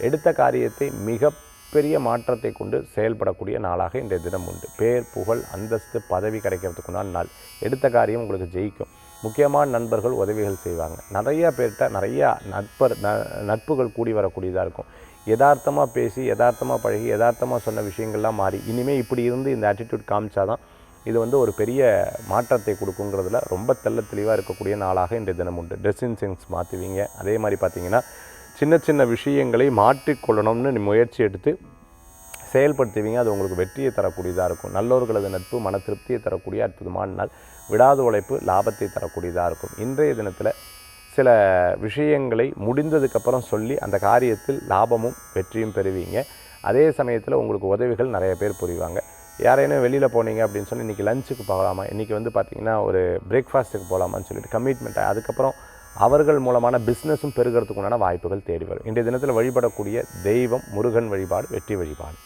எடுத்த காரியத்தை மிகப்பெரிய மாற்றத்தை கொண்டு செயல்படக்கூடிய நாளாக இன்றைய தினம் உண்டு. பேர், புகழ், அந்தஸ்து, பதவி கிடைக்கிறதுக்குண்டான நாள். எடுத்த காரியம் உங்களுக்கு ஜெயிக்கும். முக்கியமான நண்பர்கள் உதவிகள் செய்வாங்க. நிறையா பேர்கிட்ட நிறையா நட்புகள் கூடி வரக்கூடியதாக இருக்கும். யதார்த்தமாக பேசி, யதார்த்தமாக பழகி, யதார்த்தமாக சொன்ன விஷயங்கள்லாம் மாறி இனிமேல் இப்படி இருந்து இந்த ஆட்டிடியூட் காமிச்சாதான் இது ஒரு பெரிய மாற்றத்தை கொடுக்குங்கிறதுல ரொம்ப தெளிவாக இருக்கக்கூடிய நாளாக இன்றைய தினம் உண்டு. ட்ரெஸ்ஸிங் சென்ஸ் மாற்றுவீங்க. அதே மாதிரி பார்த்திங்கன்னா சின்ன சின்ன விஷயங்களை மாற்றிக்கொள்ளணும்னு முயற்சி எடுத்து செயல்படுத்துவீங்க. அது உங்களுக்கு வெற்றியை தரக்கூடியதாக இருக்கும். நல்லோர்களது நட்பு மன திருப்தியை தரக்கூடிய அற்புதமான நாள். விடாத உழைப்பு லாபத்தை தரக்கூடியதாக இருக்கும். இன்றைய தினத்தில் சில விஷயங்களை முடிந்ததுக்கப்புறம் சொல்லி அந்த காரியத்தில் லாபமும் வெற்றியும் பெறுவீங்க. அதே சமயத்தில் உங்களுக்கு உதவிகள் நிறைய பேர் புரிவாங்க. யாரேனும் வெளியில் போனீங்க அப்படின்னு சொல்லி இன்றைக்கி லஞ்சுக்கு போகலாமா, இன்றைக்கி பார்த்திங்கன்னா ஒரு பிரேக்ஃபாஸ்ட்டுக்கு போகலாமான்னு சொல்லிட்டு கமிட்மெண்ட்டாக அதுக்கப்புறம் அவர்கள் மூலமான பிஸ்னஸும் பெருகிறதுக்குண்டான வாய்ப்புகள் தேடி வரும். இன்றைய தினத்தில் வழிபடக்கூடிய தெய்வம் முருகன் வழிபாடு, வெற்றி வழிபாடு.